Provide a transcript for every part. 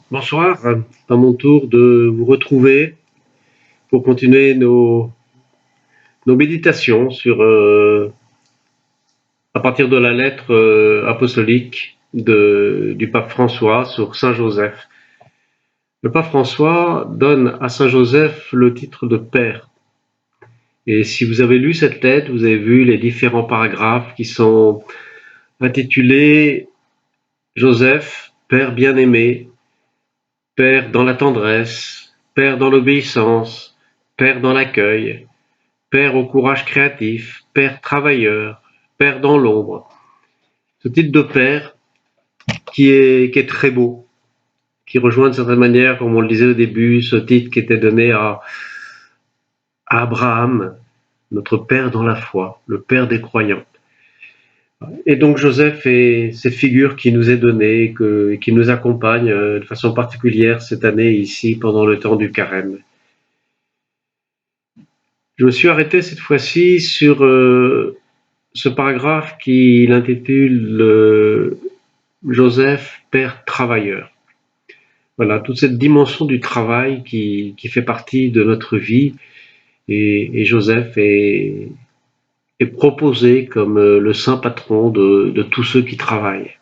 Bonsoir, à mon tour de vous retrouver pour continuer nos méditations à partir de la lettre apostolique du pape François sur Saint Joseph. Le pape François donne à Saint Joseph le titre de Père. Et si vous avez lu cette lettre, vous avez vu les différents paragraphes qui sont intitulés Joseph, Père bien-aimé, Père dans la tendresse, Père dans l'obéissance, Père dans l'accueil, Père au courage créatif, Père travailleur, Père dans l'ombre. Ce titre de Père qui est très beau, qui rejoint de certaine manière, comme on le disait au début, ce titre qui était donné à Abraham, notre Père dans la foi, le Père des croyants. Et donc Joseph est cette figure qui nous est donnée et qui nous accompagne de façon particulière cette année ici pendant le temps du carême. Je me suis arrêté cette fois-ci sur ce paragraphe qui l'intitule Joseph, Père travailleur. Voilà, toute cette dimension du travail qui fait partie de notre vie et Joseph est proposé comme le saint patron de tous ceux qui travaillent.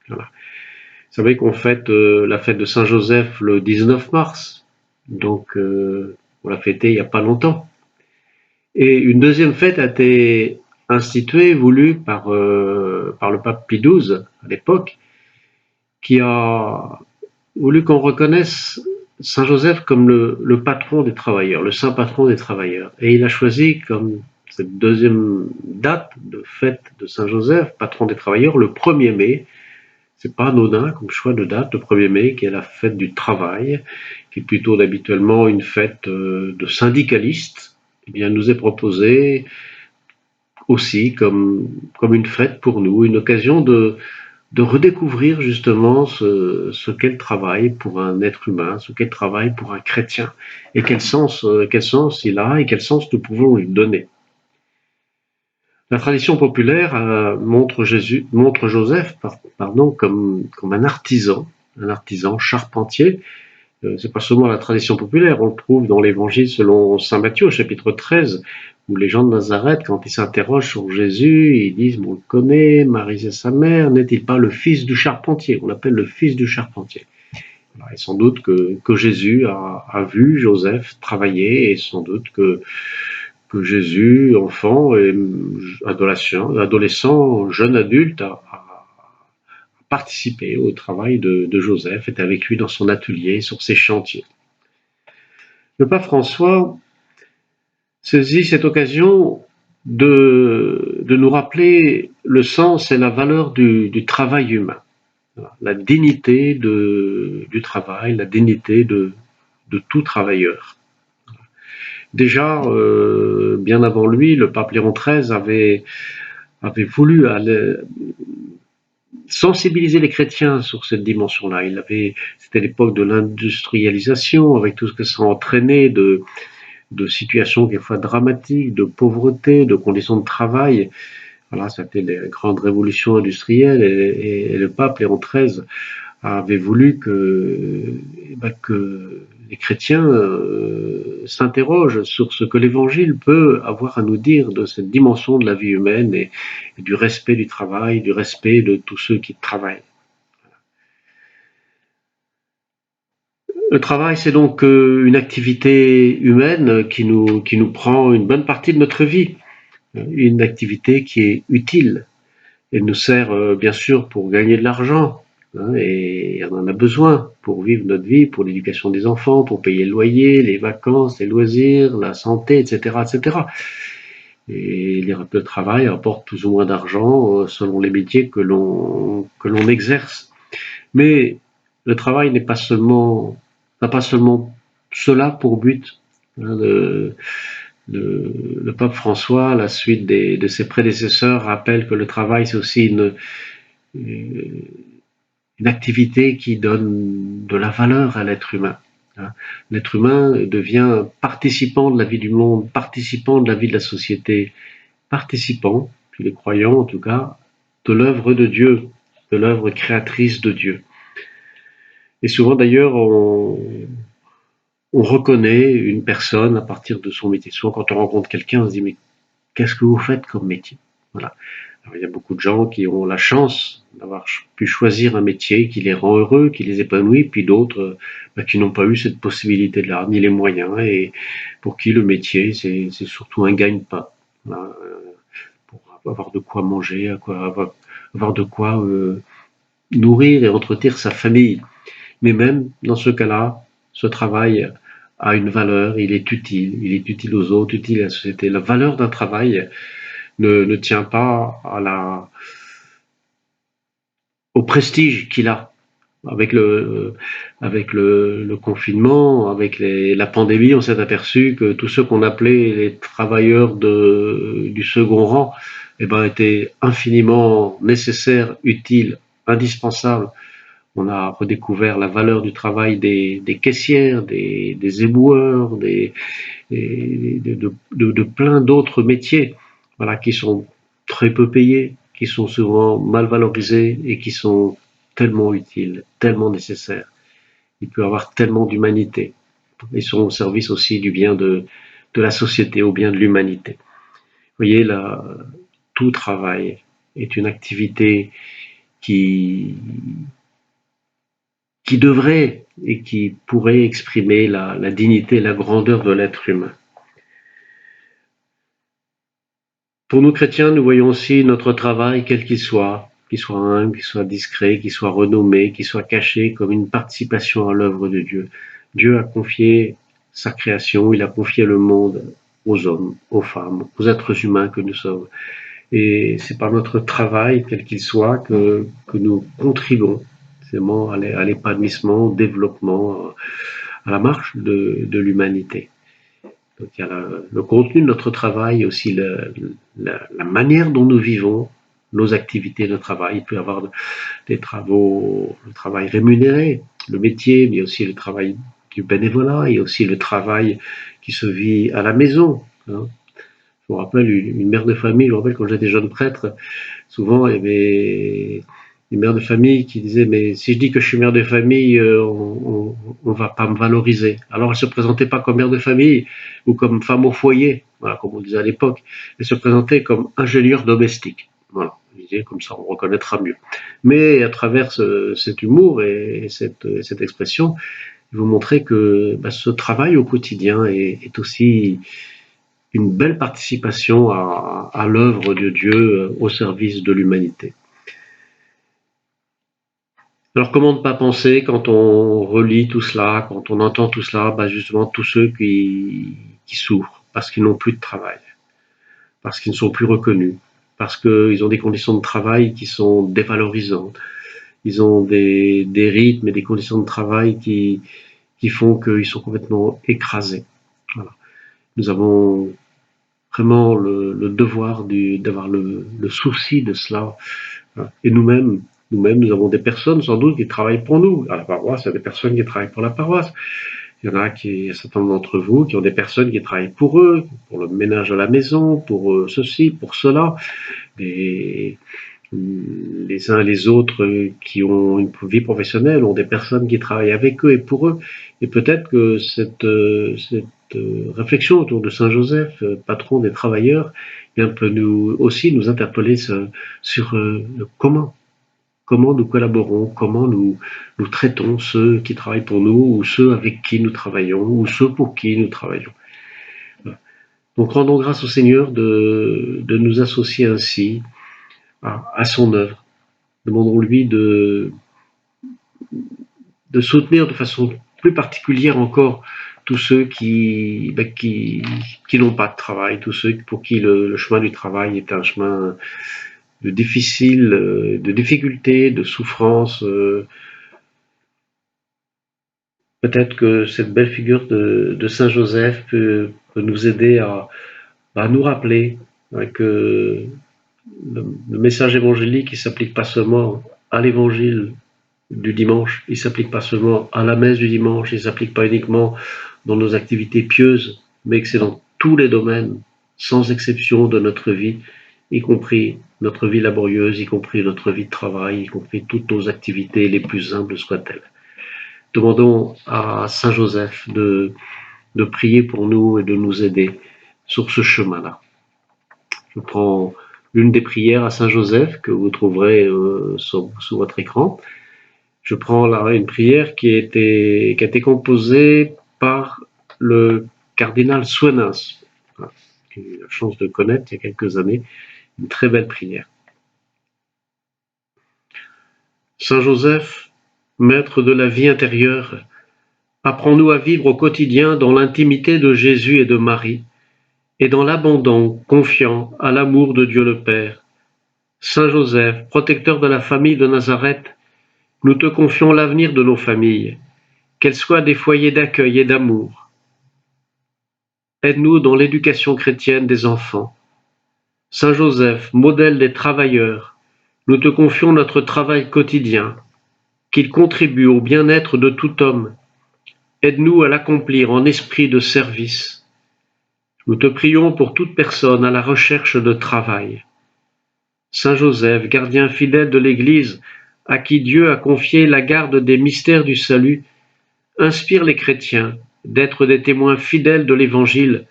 Voilà. Vous savez qu'on fête la fête de Saint Joseph le 19 mars, donc on l'a fêté il n'y a pas longtemps. Et une deuxième fête a été instituée, voulue par le pape Pie XII à l'époque, qui a voulu qu'on reconnaisse Saint Joseph comme le patron des travailleurs, le saint patron des travailleurs. Et il a choisi comme cette deuxième date de fête de Saint Joseph, patron des travailleurs, le 1er mai. C'est pas anodin comme choix de date, le 1er mai, qui est la fête du travail, qui est plutôt habituellement une fête de syndicalistes. Eh bien, nous est proposé aussi comme une fête pour nous, une occasion de redécouvrir justement ce qu'est le travail pour un être humain, ce qu'est le travail pour un chrétien, et quel sens il a et quel sens nous pouvons lui donner. La tradition populaire montre Joseph comme un artisan charpentier. C'est pas seulement la tradition populaire, on le trouve dans l'évangile selon saint Matthieu au chapitre 13, où les gens de Nazareth, quand ils s'interrogent sur Jésus, ils disent, on le connaît, Marie et sa mère, n'est-il pas le fils du charpentier? On l'appelle le fils du charpentier. Et sans doute que Jésus a vu Joseph travailler, et sans doute que Jésus, enfant, et adolescent, jeune adulte, a participé au travail de Joseph, est avec lui dans son atelier, sur ses chantiers. Le pape François saisit cette occasion de nous rappeler le sens et la valeur du travail humain, la dignité du travail, la dignité de tout travailleur. Déjà, bien avant lui, le pape Léon XIII avait voulu sensibiliser les chrétiens sur cette dimension-là. C'était l'époque de l'industrialisation, avec tout ce que ça entraînait de situations quelquefois dramatiques, de pauvreté, de conditions de travail. Voilà, c'était les grandes révolutions industrielles et le pape Léon XIII avait voulu que les chrétiens s'interrogent sur ce que l'Évangile peut avoir à nous dire de cette dimension de la vie humaine et du respect du travail, du respect de tous ceux qui travaillent. Le travail, c'est donc une activité humaine qui nous prend une bonne partie de notre vie, une activité qui est utile. Elle nous sert bien sûr pour gagner de l'argent, et on en a besoin pour vivre notre vie, pour l'éducation des enfants, pour payer le loyer, les vacances, les loisirs, la santé, etc., etc. Et le travail apporte plus ou moins d'argent selon les métiers que l'on exerce. Mais le travail n'a pas seulement cela pour but. Le pape François, à la suite de ses prédécesseurs, rappelle que le travail, c'est aussi une activité qui donne de la valeur à l'être humain. L'être humain devient participant de la vie du monde, participant de la vie de la société, participant, puis les croyants en tout cas, de l'œuvre de Dieu, de l'œuvre créatrice de Dieu. Et souvent d'ailleurs, on reconnaît une personne à partir de son métier. Souvent quand on rencontre quelqu'un, on se dit mais qu'est-ce que vous faites comme métier? Voilà. Alors, il y a beaucoup de gens qui ont la chance d'avoir pu choisir un métier qui les rend heureux, qui les épanouit, puis d'autres qui n'ont pas eu cette possibilité-là, ni les moyens, et pour qui le métier, c'est surtout un gagne-pain. Voilà, pour avoir de quoi manger, avoir de quoi nourrir et entretenir sa famille. Mais même dans ce cas-là, ce travail a une valeur, il est utile aux autres, utile à la société. La valeur d'un travail ne tient pas au prestige qu'il a. Avec le confinement, avec la pandémie, on s'est aperçu que tous ceux qu'on appelait les travailleurs du second rang étaient infiniment nécessaires, utiles, indispensables. On a redécouvert la valeur du travail des caissières, des éboueurs, de plein d'autres métiers, voilà, qui sont très peu payés, qui sont souvent mal valorisés et qui sont tellement utiles, tellement nécessaires. Il peut y avoir tellement d'humanité. Ils sont au service aussi du bien de la société, au bien de l'humanité. Vous voyez, là, tout travail est une activité qui, qui devrait et qui pourrait exprimer la dignité et la grandeur de l'être humain. Pour nous chrétiens, nous voyons aussi notre travail, quel qu'il soit humble, qu'il soit discret, qu'il soit renommé, qu'il soit caché, comme une participation à l'œuvre de Dieu. Dieu a confié sa création, il a confié le monde aux hommes, aux femmes, aux êtres humains que nous sommes. Et c'est par notre travail, quel qu'il soit, que nous contribuons à l'épanouissement, au développement, à la marche de l'humanité. Donc il y a le contenu de notre travail et aussi la manière dont nous vivons nos activités de travail. Il peut y avoir des travaux, le travail rémunéré, le métier, mais aussi le travail du bénévolat et aussi le travail qui se vit à la maison. Hein. Je me rappelle une mère de famille, je me rappelle quand j'étais jeune prêtre, souvent il y avait une mère de famille qui disait mais si je dis que je suis mère de famille, on va pas me valoriser. Alors elle se présentait pas comme mère de famille ou comme femme au foyer, voilà, comme on disait à l'époque, elle se présentait comme ingénieure domestique. Voilà, je disais comme ça on reconnaîtra mieux. Mais à travers cet humour et cette expression, vous montrer que ce travail au quotidien est aussi une belle participation à l'œuvre de Dieu au service de l'humanité. Alors comment ne pas penser quand on relit tout cela, quand on entend tout cela, justement tous ceux qui souffrent parce qu'ils n'ont plus de travail, parce qu'ils ne sont plus reconnus, parce qu'ils ont des conditions de travail qui sont dévalorisantes, ils ont des rythmes et des conditions de travail qui font qu'ils sont complètement écrasés. Voilà. Nous avons vraiment le devoir d'avoir le souci de cela. Et nous-mêmes, nous avons des personnes sans doute qui travaillent pour nous. À la paroisse, il y a des personnes qui travaillent pour la paroisse. Il y en a un certain nombre d'entre vous qui ont des personnes qui travaillent pour eux, pour le ménage à la maison, pour ceci, pour cela. Et les uns et les autres qui ont une vie professionnelle ont des personnes qui travaillent avec eux et pour eux. Et peut-être que cette réflexion autour de Saint Joseph, patron des travailleurs, peut nous interpeller sur le comment nous collaborons, comment nous traitons ceux qui travaillent pour nous, ou ceux avec qui nous travaillons, ou ceux pour qui nous travaillons. Donc rendons grâce au Seigneur de nous associer ainsi à son œuvre. Demandons-lui de soutenir de façon plus particulière encore tous ceux qui n'ont pas de travail, tous ceux pour qui le chemin du travail est un chemin de difficulté, de souffrance. Peut-être que cette belle figure de Saint Joseph peut nous aider à nous rappeler que le message évangélique ne s'applique pas seulement à l'évangile du dimanche, il ne s'applique pas seulement à la messe du dimanche, il ne s'applique pas uniquement dans nos activités pieuses, mais que c'est dans tous les domaines, sans exception de notre vie, y compris notre vie laborieuse, y compris notre vie de travail, y compris toutes nos activités les plus humbles soient-elles. Demandons à Saint Joseph de prier pour nous et de nous aider sur ce chemin-là. Je prends l'une des prières à Saint Joseph que vous trouverez sous votre écran. Je prends là une prière qui a été composée par le cardinal Suenens, que j'ai eu la chance de connaître il y a quelques années. Une très belle prière. Saint Joseph, maître de la vie intérieure, apprends-nous à vivre au quotidien dans l'intimité de Jésus et de Marie, et dans l'abandon confiant à l'amour de Dieu le Père. Saint Joseph, protecteur de la famille de Nazareth, nous te confions l'avenir de nos familles, qu'elles soient des foyers d'accueil et d'amour. Aide-nous dans l'éducation chrétienne des enfants. Saint Joseph, modèle des travailleurs, nous te confions notre travail quotidien, qu'il contribue au bien-être de tout homme. Aide-nous à l'accomplir en esprit de service. Nous te prions pour toute personne à la recherche de travail. Saint Joseph, gardien fidèle de l'Église, à qui Dieu a confié la garde des mystères du salut, inspire les chrétiens d'être des témoins fidèles de l'Évangile,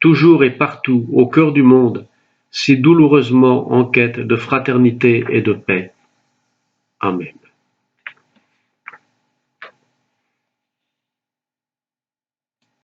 toujours et partout au cœur du monde, si douloureusement en quête de fraternité et de paix. Amen.